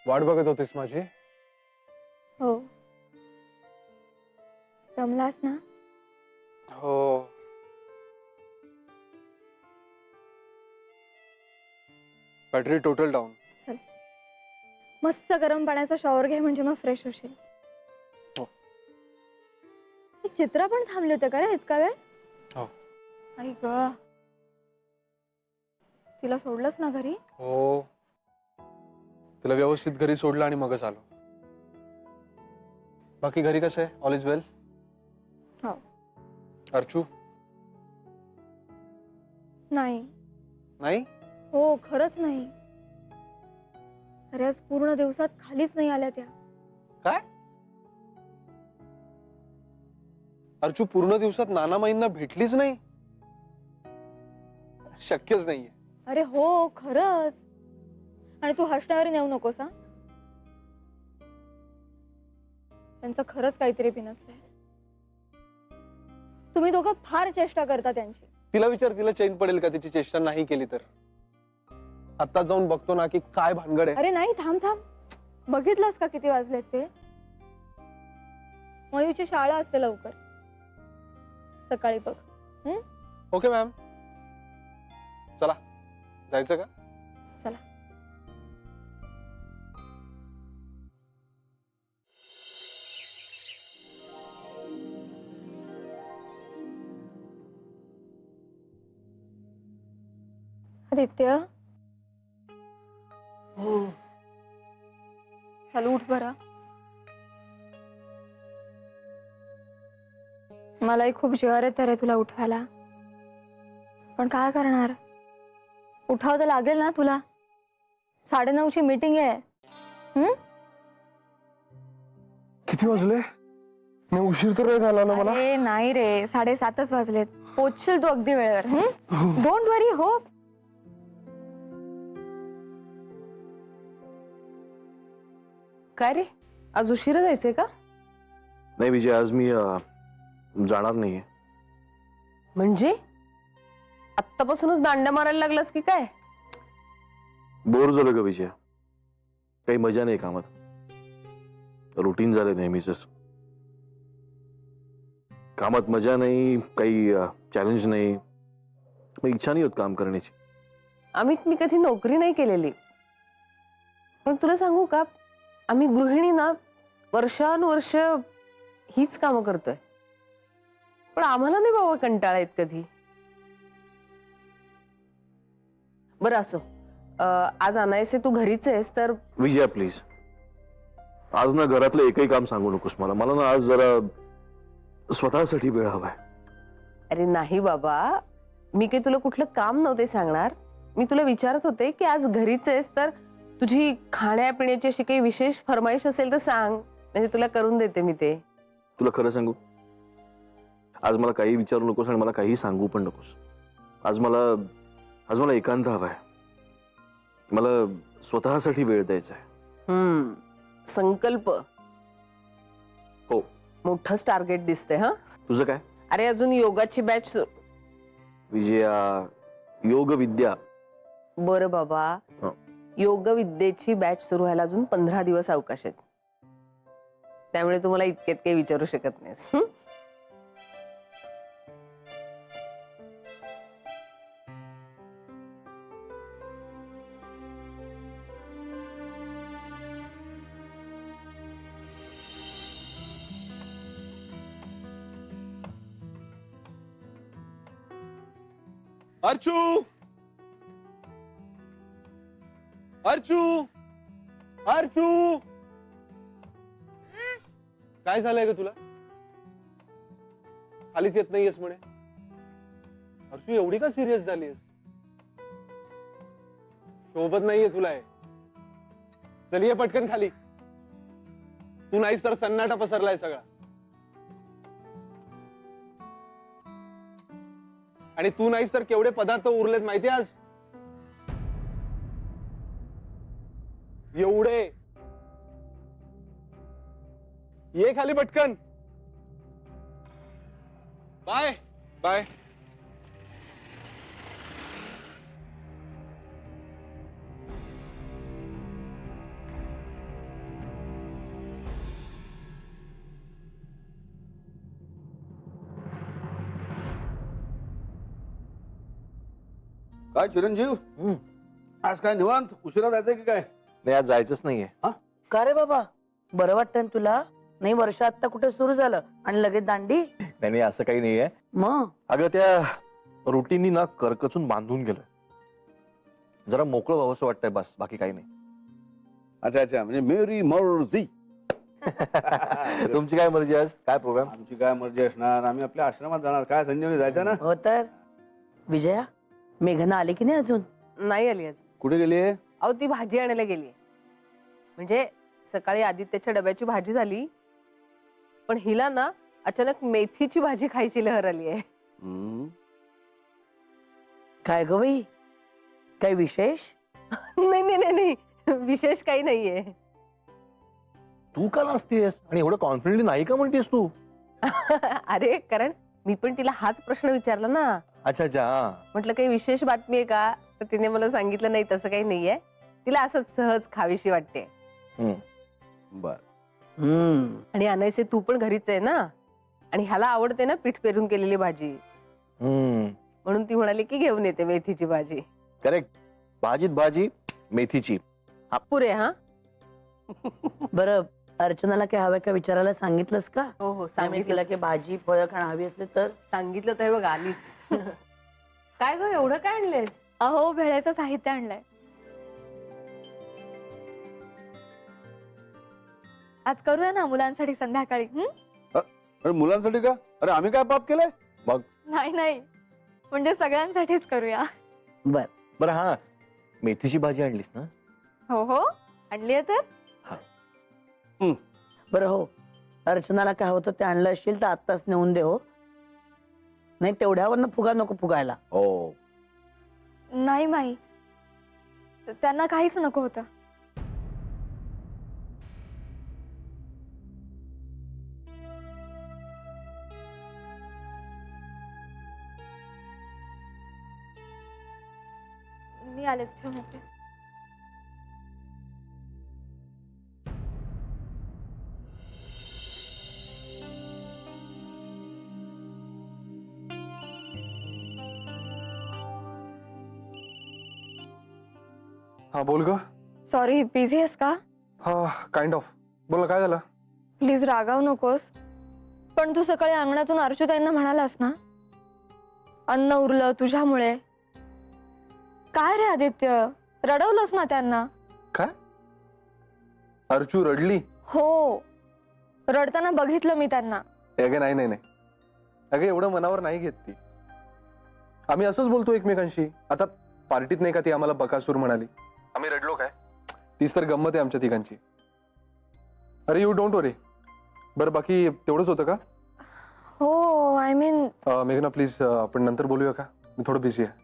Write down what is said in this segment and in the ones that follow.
वाट बघत होतीस माझी? हो. जमलास ना? हो. Battery total down. चल, मस्त गरम पाण्याचा शॉवर घे म्हणजे मग फ्रेश होशील. हो. हे चित्र पण थांबले होते का रे इतका वेळ? हो. आई ग, तिला सोडलंस ना घरी? हो, तिला व्यवस्थित घरी सोडलं आणि मगच आलो. बाकी घरी कसं आहे? ऑल इज वेल? हो. अर्चू? नाही. नाही? हो, खरंच नाही. अरे आज पूर्ण दिवसात खालीच नाही आल्या त्या. काय? अर्चू पूर्ण दिवसात नानामाईंना भेटलीच नाही? शक्यच नाहीये. अरे हो, खरंच. आणि तू हसण्यावर नेऊ नकोस हा. त्यांचं खरंच काहीतरी बिनसलंय. तुम्ही दोघं फार चेष्टा करता त्यांची. तिला विचार, तिला चैन पडेल का तिची चेष्टा नाही केली तर? आता जाऊन बघतो ना की काय भानगड आहे. अरे नाही, थांब थांब. बघितलंस का किती वाजलेत ते? मयूची शाळा असते लवकर. सकाळी बघ. ओके मॅम, चला जायचं का? चला. आदित्य, हो. चल उठ बरं. मलाही खूप जीवावर येतं रे तुला उठवायला, पण काय करणार? उठाव तर लागेल ना तुला. 9:30ची मीटिंग आहे. किती वाजले? नाही उशीर तर नाही झाला ना मला? अरे नाही रे, 7:30च वाजलेत. पोचशील तू अगदी वेळेवर. डोंट वरी. हो. काय रे, आज उशिरा जायचंय का? नाही विजय, आज मी जाणार नाहीये. म्हणजे आत्तापासूनच दांड्या मारायला लागलास की काय? बोर झालं ग विजय, काही मजा नाही कामात. रुटीन झालं नेहमीच. कामात मजा नाही, काही चॅलेंज नाही, मग इच्छा नाही होत काम करण्याची. अमित, मी कधी नोकरी नाही केलेली, पण तुला सांगू का, आम्ही गृहिणी ना वर्षानुवर्ष हीच कामं करतोय, पण आम्हाला नाही बाबा कंटाळा येत कधी. बरं असो, आज आणायचे तू घरीच आहेस तर. विजया प्लीज, आज ना घरातलं एकही काम सांगू नकोस मला. मला ना आज जरा स्वतःसाठी वेळ हवाय. अरे नाही बाबा, मी काही तुला कुठलं काम नव्हते सांगणार. मी तुला विचारत होते की आज घरीच आहेस तर तुझी खाण्यापिण्याची अशी काही विशेष फरमाईश असेल तर सांग, म्हणजे तुला करून देते मी ते. तुला खरं सांगू, आज मला काही विचारू नकोस आणि मला काही सांगू पण नकोस. आज मला एकांत हवाय. मला स्वतःसाठी वेळ द्यायचा आहे. संकल्प. हो. मोठंच टार्गेट दिसते. हा, तुझं काय? अरे अजून योगाची बॅच. विजया, योग विद्या. बरं बाबा, योग विद्येची बॅच सुरू व्हायला अजून 15 दिवस अवकाश आहेत, त्यामुळे तुम्हाला इतकेत काही विचारू शकत नाहीस. अर्चू, अर्चू, अर्चू, काय झालंय ग तुला? खालीच येत नाहीयेस म्हणे. अर्चू, एवढी का सिरियस झालीयस? सोबत नाहीये तुला आहे. चल ये पटकन खाली. तू नाहीस तर सन्नाटा पसरलाय सगळा. आणि तू नाहीस तर केवढे पदार्थ उरलेत माहिती आज? एवढे. ये खाली पटकन. Bye bye. काय चिरंजीव आज काय निवांत उशिरा जायचंय की काय? नाही आज जायचंच नाहीये. का रे बाबा बरं वाटतं ना तुला? नाही वर्ष आता कुठे सुरू झालं आणि लगेच दांडी? नाही असं काही नाहीये. मग अगं त्या रुटीननी ना करकचून बांधून गेलं. जरा मोकळं व्हावं असं वाटतंय बस, बाकी काही नाही. अच्छा म्हणजे मेरी मर्जी. तुमची काय मर्जी आज? काय प्रोग्राम? आमची काय मर्जी असणार? आम्ही आपल्या आश्रमात जाणार. काय संजीवनी जायचं ना? हो तर विजया मेघना आली की नाही अजून? नाही आली आज. कुठे गेलीये? अहो ती भाजी आणायला गेली. म्हणजे सकाळी आदित्यच्या डब्याची भाजी झाली, पण हिला ना अचानक मेथीची भाजी खायची लहर आली आहे. काय ग बाई काय विशेष? नाही नाही नाही नाही विशेष काही नाहीये. तू का नसतेस आणि एवढं कॉन्फिडेंटली नाही का म्हणतेस तू? अरे कारण मी पण तिला हाच प्रश्न विचारला ना. अच्छा. म्हटलं काही विशेष बातमी आहे का, तर तिने मला सांगितलं नाही तसं काही नाहीये. तिला असंच सहज खावीशी वाटते. बर. आणि अनायसे तू पण घरीच आहे ना, आणि ह्याला आवडते ना पीठ पेरून केलेली भाजी, म्हणून ती म्हणाली की घेऊन येते मेथीची भाजी. करेक्ट. भाजीत भाजी मेथीची. पुरे हा. बरं अर्चनाला काय हवं का विचारायला सांगितलंस का? हो आम्ही सांगितलं तिला की भाजी फळं खाणं हवी असले तर? सांगितलं तर बघ आलीच. काय ग एवढं काय आणलेस? अहो भेळेचं साहित्य आणलंय. आज करूया ना मुलांसाठी संध्याकाळी. अरे मुलांसाठी का? अरे आम्ही काय पाप केलंय? नाही म्हणजे सगळ्यांसाठीच करूया. बर बरं हा, मेथीची भाजी आणलीस ना? हो आणलीये तर. बरं हो अर्चनाला काय हवं ते आणलं असशील तर आत्ताच नेऊन दे. हो नाही तेवढ्यावरनं फुगा नको फुगायला. हो. नाही माई, त्यांना काहीच नको होतं. मी आलेच, ठेवून येते. हा बोल ग. सॉरी, बिझी आहेस का? हा काइंड ऑफ. बोल ना, काय झालं? प्लीज रागावू नकोस, पण तू सकाळी अंगणातून अर्चूताईंना म्हणालास ना अन्न उरलं तुझ्यामुळे. काय रे आदित्य, रडवलंस ना त्यांना? काय? अर्चू रडली? हो, रडताना बघितलं मी त्यांना. अगे नाही अगे एवढं मनावर नाही घेत ती. आम्ही असंच बोलतो एकमेकांशी. आता पार्टीत नाही का ती आम्हाला बकासूर म्हणाली, आम्ही रडलो काय? तीच तर गंमत आहे आमच्या तिघांची. अरे यू डोंट वरी. बरं बाकी तेवढंच होतं का? हो आय मीन. मेघना प्लीज आपण नंतर बोलूया का? मी थोडं बिझी आहे.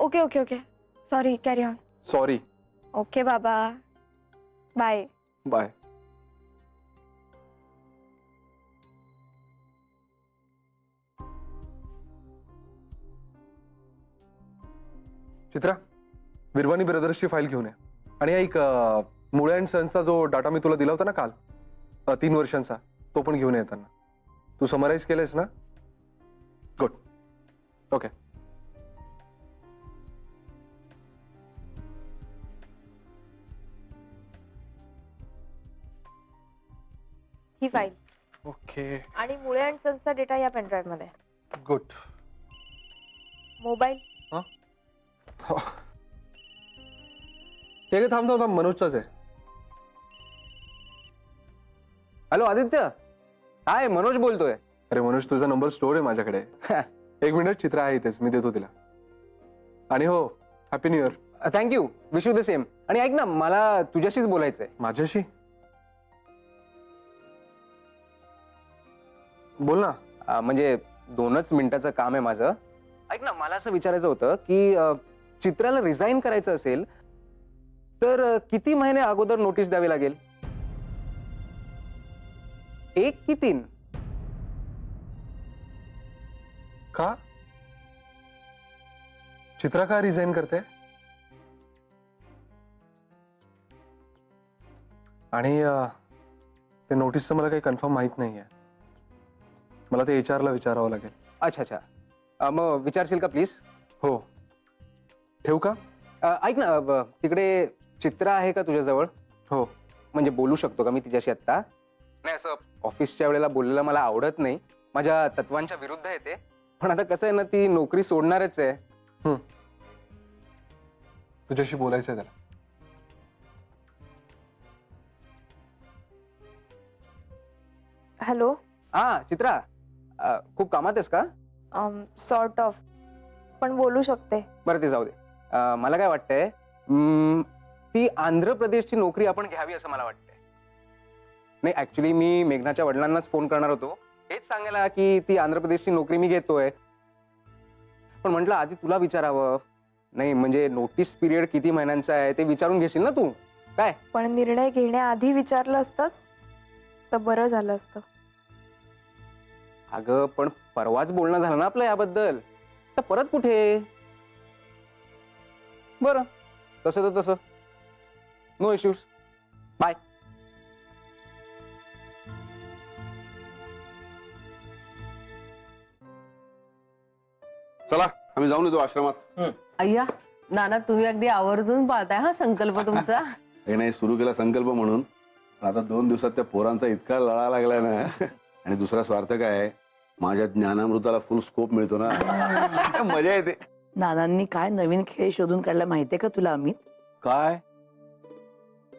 Okay sorry, carry on. Sorry. Okay बाबा, बाय. बाय. चित्रा, विरवानी ब्रदर्सची फाईल घेऊन ये. आणि ऐक, मुळे अँड सन्सचा जो डाटा मी तुला दिला होता ना काल, 3 वर्षांचा, तो पण घेऊन येताना. तू समराईज केलंयस ना? गुड. ओके. ही फाईल ओके. आणि मुळे अँड सन्सचा डेटा या पेनड्राईव्ह मध्ये. गुड. मोबाईल. ते थांब मनोजचाच आहे. हॅलो आदित्य, हाय मनोज बोलतोय. अरे मनोज, तुझा नंबर स्टोर आहे माझ्याकडे. 1 मिनिट, चित्रा आहे इथेच, मी देतो तिला. आणि हो, happy new year. Thank you, wish you the same. आणि ऐक ना, मला तुझ्याशीच बोलायचंय. माझ्याशी? बोल ना. म्हणजे 2च मिनिटाचं काम आहे माझं. ऐक ना, मला असं विचारायचं होतं की चित्राला रिझाईन करायचं असेल तर किती महिने अगोदर नोटीस द्यावी लागेल? 1 की 3? का? चित्रा का रिझाईन करते? आणि ते नोटीसचं मला काही कन्फर्म माहित नाहीये. मला ते HR ला विचारावं लागेल. अच्छा, मग विचारशील का प्लीज? हो. ठेवू का? ऐक ना, तिकडे चित्र आहे का तुझ्याजवळ? हो. म्हणजे बोलू शकतो का मी तिच्याशी आत्ता? नाही, असं ऑफिसच्या वेळेला बोललेलं मला आवडत नाही, माझ्या तत्वांच्या विरुद्ध आहे ते. पण आता कसं आहे ना, ती नोकरी सोडणारच आहे. तुझ्याशी बोलायचं आहे त्याला. हॅलो. हा चित्रा, खूप कामात आहेस का? सॉर्ट ऑफ, पण बोलू शकते. बरं ते जाऊ दे. मला काय वाटतंय, ती आंध्र प्रदेशची नोकरी आपण घ्यावी असं मला वाटतंय. नाही, ऍक्च्युली मी मेघनाच्या वडिलांनाच फोन करणार होतो, हेच सांगायला की ती आंध्र प्रदेशची नोकरी मी घेतोय. पण म्हटलं आधी तुला विचारावं. नाही म्हणजे नोटीस पिरियड किती महिन्यांचा आहे ते विचारून घेशील ना तू? काय? पण निर्णय घेण्याआधी विचारलं असतंस तर बरं झालं असतं. अगं पण परवाच बोलणं झालं ना आपलं याबद्दल, तर परत कुठे? बरं, तसं तर तसं, नो इश्यूज. बाय. चला आम्ही जाऊन येतो आश्रमात. अय्या नाना, तुम्ही अगदी आवर्जून पाळताय हा संकल्प तुमचा. हे नाही, सुरू केला संकल्प म्हणून, पण आता 2 दिवसात त्या पोरांचा इतका लळा लागलाय ना. आणि दुसरा स्वार्थ काय आहे, माझ्या ज्ञानामृताला फुल स्कोप मिळतो ना. मजा येते. नानांनी काय नवीन खेळ शोधून काढला माहितीये का तुला अमित? काय?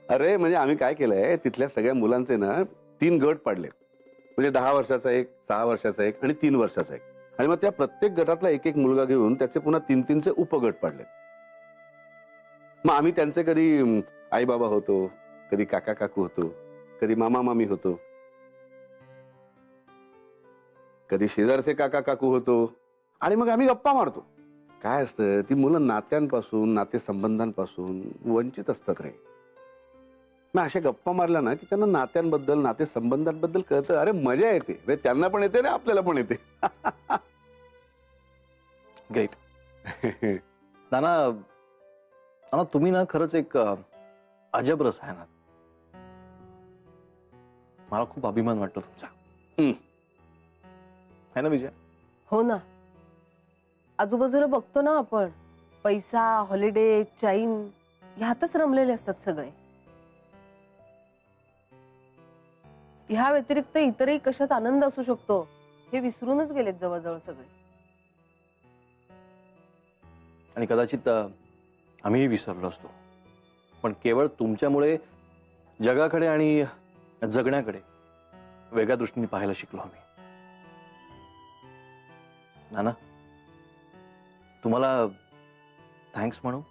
अरे म्हणजे आम्ही काय केलंय, तिथल्या सगळ्या मुलांचे ना 3 गट पाडले. म्हणजे 10 वर्षाचा एक, 6 वर्षाचा एक आणि 3 वर्षाचा एक. आणि मग त्या प्रत्येक गटातला एक एक मुलगा घेऊन त्याचे पुन्हा 3-3चे उपगट पाडले. मग आम्ही त्यांचे कधी आई बाबा होतो, कधी काका काकू होतो, कधी मामा मामी होतो, कधी शेजारचे काका काकू होतो. आणि मग आम्ही गप्पा मारतो. काय असतं, ती मुलं नात्यांपासून, नातेसंबंधांपासून वंचित असतात रे. मग अशा गप्पा मारल्या ना की त्यांना नात्यांबद्दल, नातेसंबंधांबद्दल कळतं. अरे मजा येते रे, त्यांना पण येते रे, आपल्याला पण येते. ग्रेट. नाना, नाना तुम्ही ना खरंच एक अजब रस आहे ना. मला खूप अभिमान वाटतो तुमचा. है ना विजय? हो ना, आजूबाजूला बघतो ना आपण, पैसा, हॉलिडे, चाईन ह्यातच रमलेले असतात सगळे. ह्या व्यतिरिक्त इतरही कशात आनंद असू शकतो हे विसरूनच गेलेत जवळजवळ सगळे. आणि कदाचित आम्हीही विसरलो असतो, पण केवळ तुमच्यामुळे जगाकडे आणि जगण्याकडे वेगळ्या दृष्टीने पाहायला शिकलो आम्ही. नाना, तुम्हाला थँक्स म्हणू.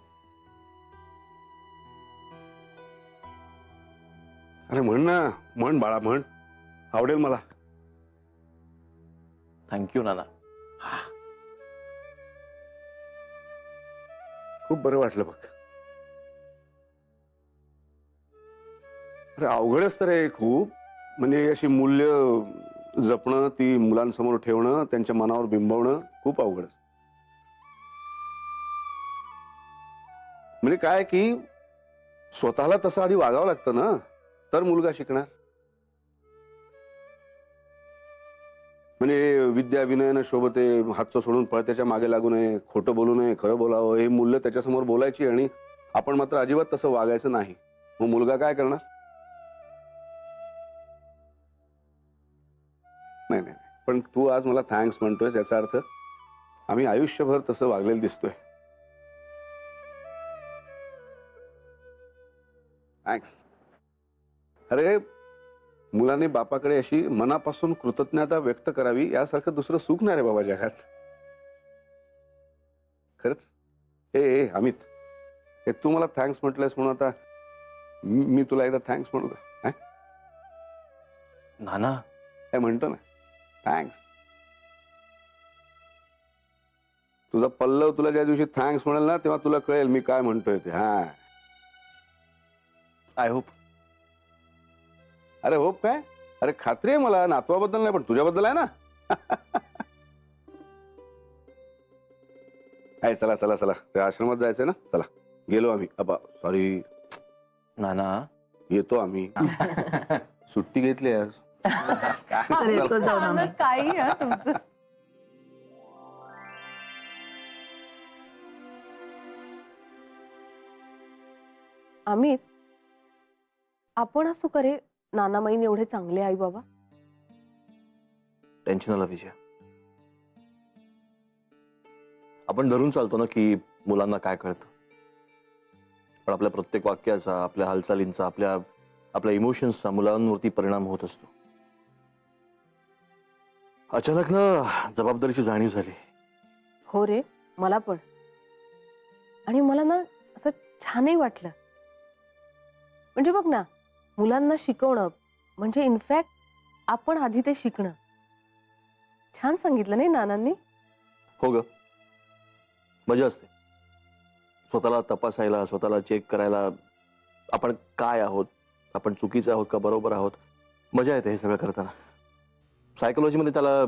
अरे म्हण ना, म्हण बाळा, म्हण. आवडेल मला. थँक्यू नाना. खूप बरं वाटलं बघ. अरे अवघडच तर आहे खूप. म्हणजे अशी मूल्य जपणं, ती मुलांसमोर ठेवणं, त्यांच्या मनावर बिंबवणं खूप अवघड असतं. म्हणजे काय की स्वतःला तसं आधी वागावं लागतं ना, तर मुलगा शिकणार. म्हणजे विद्या विनयनं शोभते, हातचं सोडून पळत्याच्या मागे लागू नये, खोटं बोलू नये, खरं बोलावं, हे मूल्य त्याच्यासमोर बोलायची. आणि आपण मात्र अजिबात तसं वागायचं नाही. मग मुलगा काय करणार? नाही नाही, पण तू आज मला थँक्स म्हणतोय, याचा अर्थ आम्ही आयुष्यभर तसं वागलेलं दिसतोय. थँक्स. अरे मुलाने बापाकडे अशी मनापासून कृतज्ञता व्यक्त करावी, यासारखं दुसरं सुख नाही रे बाबा जगात. खरंच. हे अमित, हे तू मला थँक्स म्हटलंयस म्हणून आता मी तुला एकदा थँक्स म्हणू का? नाना, काय म्हणतो ना, थँक्स. तुझा पल्लव तुला ज्या दिवशी थँक्स म्हणेल ना, तेव्हा तुला कळेल मी काय म्हणतोय ते. हा, आय होप. अरे होप काय? अरे खात्री आहे मला, नातवाबद्दल नाही पण तुझ्याबद्दल आहे ना. आहे. चला चला चला, त्या आश्रमात जायचंय ना. चला गेलो आम्ही. सॉरी नाना, येतो आम्ही. सुट्टी घेतली आज. तर येतो जाऊन आम्ही. काही हा तुमचं. अमित, आपण असू का रे नानामाईन एवढे चांगले आई बाबा? टेन्शन आलं विजय. आपण धरून चालतो ना की मुलांना काय कळतं, पण आपल्या प्रत्येक वाक्याचा, आपल्या हालचालींचा, आपल्या इमोशन्सचा मुलांवरती परिणाम होत असतो. अचानक ना जबाबदारीची जाणीव झाली. हो रे, मला पण. आणि मला ना असं छानही वाटलं. म्हणजे बघ ना, मुलांना शिकवणं म्हणजे इनफॅक्ट आपण आधी ते शिकणं. छान सांगितलं नाही नानांनी? हो ग, मजा असते स्वतःला तपासायला, स्वतःला चेक करायला, आपण काय आहोत, आपण चुकीचे आहोत का बरोबर आहोत. मजा येते हे सगळं करताना. सायकोलॉजीमध्ये त्याला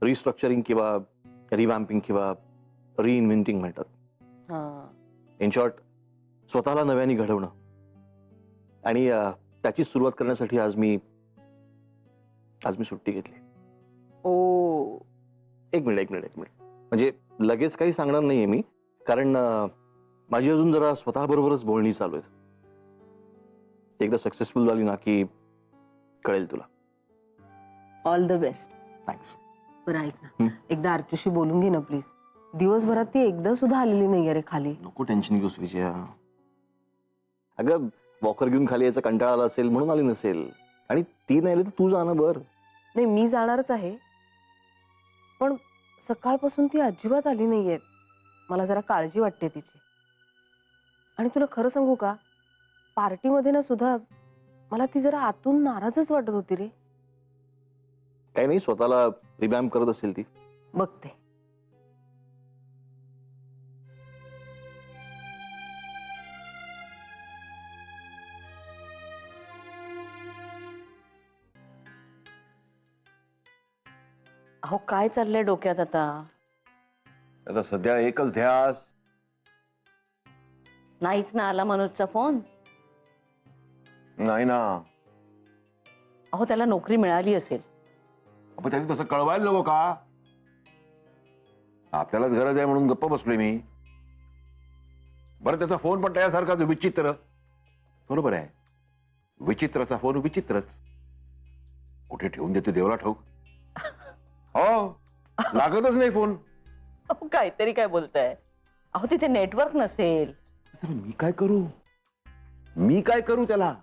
रिस्ट्रक्चरिंग किंवा रिवॅम्पिंग किंवा रिइन्व्हेंटिंग म्हणतात. हा, इन शॉर्ट, स्वतःला नव्याने घडवणं. आणि त्याची सुरुवात करण्यासाठी आज मी सुट्टी घेतली. ओ, एक मिनिट. म्हणजे लगेच काही सांगणार नाहीये मी, कारण माझी अजून जरा स्वतःबरोबरच बोलणी चालू आहेत. एकदा सक्सेसफुल झाली ना की कळेल तुला. All the best. थँक्स. बरं ऐक ना, हं. एकदा अर्चूशी बोलून घे ना प्लीज. दिवसभरात ती एकदा सुद्धा आलेली नाहीये रे खाली. नको टेन्शन घेऊस विजया. अगं, वॉकर घेऊन खाली यायचा कंटाळा आला असेल म्हणून आली नसेल. आणि ती नाही आली तर तू जा ना. बर, नाही, मी जाणारच आहे, पण सकाळपासून ती अजिबात आली नाहीये. मला जरा काळजी वाटते तिची. आणि तुला खरं सांगू का, पार्टीमध्ये ना सुद्धा मला ती जरा आतून नाराजच वाटत होती रे. काही नाही, स्वतःला रिवॅम्प करत असेल ती. बघते. अहो काय चाललंय डोक्यात आता? आता सध्या एकच ध्यास. नाहीच ना आला मनोजचा फोन. नाही ना. अहो त्याला नोकरी मिळाली असेल. आपण त्यांनी तसं कळवायला नको का? आपल्यालाच गरज आहे म्हणून गप्प बसलोय मी. बरं, त्याचा फोन पण त्यासारखाच विचित्र. बरोबर आहे, विचित्राचा फोन विचित्रच. कुठे ठेवून देतो देवला ठाऊक. हो, लागतच नाही फोन. अहो काहीतरी काय बोलताय? अहो तिथे नेटवर्क नसेल. तर मी काय करू त्याला?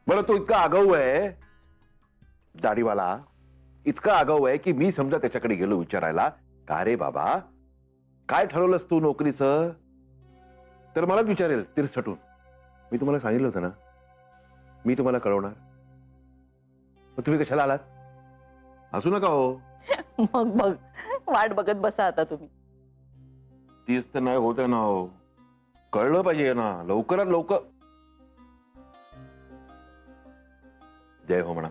बरं, तो इतका आगाऊ आहे, दाढीवाला इतका आगाऊ आहे की मी समजा त्याच्याकडे गेलो विचारायला, का रे बाबा काय ठरवलंस तू नोकरीचं, तर मलाच विचारेल तिरसटून. मी तुम्हाला सांगितलं होतं ना, मी तुम्हाला कळवणार. मग तुम्ही कशाला आलात? हसू नका हो. मग बघ, वाट बघत बसा आता तुम्ही. तीच तर नाही होत आहे ना हो. कळलं पाहिजे ना लवकरात लवकर. जय हो म्हणा.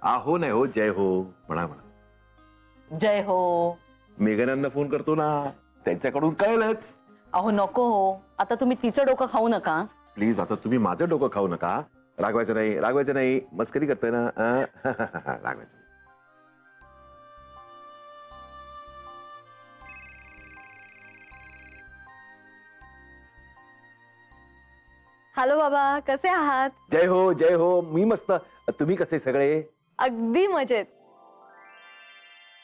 अहो नाही हो, जय हो म्हणा. जय हो. मेघनांना फोन करतो ना, त्यांच्याकडून कळेलच. अहो नको हो, आता तुम्ही तिचं डोकं खाऊ नका. प्लीज, आता तुम्ही माझं डोकं खाऊ नका. रागवायचं नाही. मस्करी करताय ना. रागवायचं. हॅलो बाबा, कसे आहात? जय हो. मी मस्त. तुम्ही कसे सगळे? अगदी मजेत.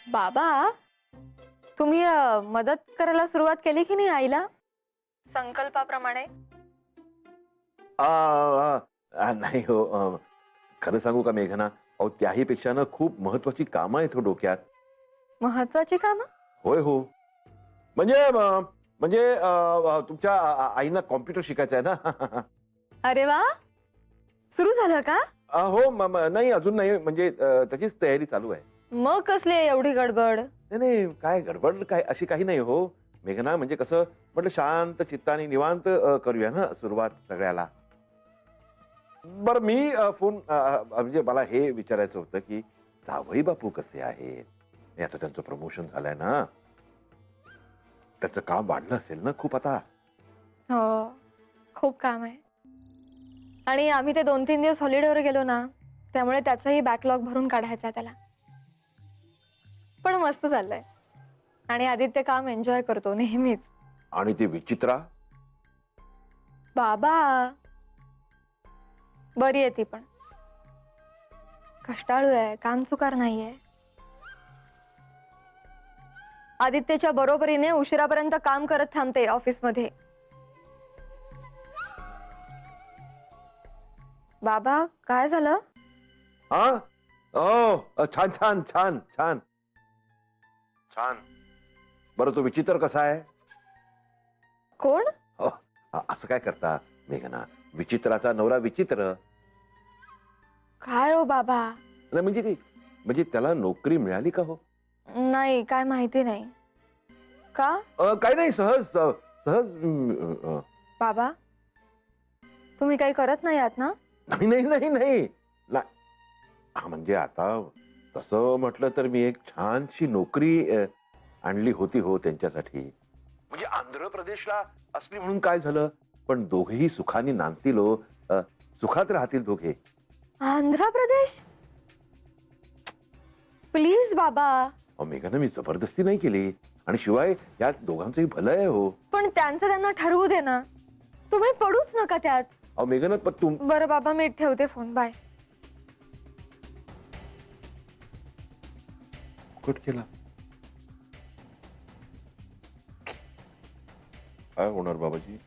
बाबा, तुम्ही मदत करायला सुरुवात केली की नाही आईला संकल्पाप्रमाणे? नाही हो. खरं सांगू का मेघना, अहो त्याही पेक्षा ना खूप महत्वाची कामं आहेत हो डोक्यात. महत्वाची कामं? होय हो. म्हणजे तुमच्या आईना कॉम्प्युटर शिकायचं आहे ना. अरे वा, सुरू झालं का? हो, नाही अजून नाही, म्हणजे त्याचीच तयारी चालू आहे. मग कसली आहे एवढी गडबड? नाही, काय गडबड काय अशी काही नाही हो मेघना. म्हणजे कसं म्हटलं, शांत चित्ताने निवांत करूया ना सुरुवात सगळ्याला. बरं, मी फोन म्हणजे मला हे विचारायचं होतं की जावई बापू कसे आहेत? आता त्यांचं प्रमोशन झालंय ना, त्याचं काम वाढलं असेल ना खूप आता. हो, खूप काम आहे. आणि आम्ही ते 2-3 दिवस हॉलिडेवर गेलो ना, त्यामुळे त्याचाही बॅकलॉग भरून काढायचा आहे त्याला. पण मस्त चाललंय. आणि आदित्य काम एन्जॉय करतो नेहमीच. आणि ती विचित्रा बाबा बरी आहे ती पण कष्टाळू आहे कामचुकार नाहीये आदित्यच्या बरोबरीने उशिरापर्यंत काम करत थांबते ऑफिसमध्ये बाबा काय झालं हा ओ छान छान छान छान छान बरं तो विचित्र कसा आहे कोण असं काय करता मेघना विचित्राचा नवरा विचित्र काय हो बाबा नाही म्हणजे ती म्हणजे त्याला नोकरी मिळाली का हो नाही काय माहिती नाही का काही नाही सहज सहज बाबा तुम्ही काही करत नाही आहात ना नाही नाही नाही नाही हा म्हणजे आता तसं म्हटलं तर मी एक छानशी नोकरी आणली होती हो त्यांच्यासाठी म्हणजे आंध्र प्रदेशला असली म्हणून काय झालं पण दोघेही सुखाने नांदतील हो सुखात राहतील दोघे आंध्र प्रदेश प्लीज बाबा मेघाना मी जबरदस्ती नाही केली आणि शिवाय या दोघांचंही भलं आहे हो पण त्यांचं त्यांना ठरवू दे ना तुम्ही पडूच नका त्यात मेघाना पण तुम बरं बाबा मी ठेवते फोन बाय कट केला काय होणार बाबाजी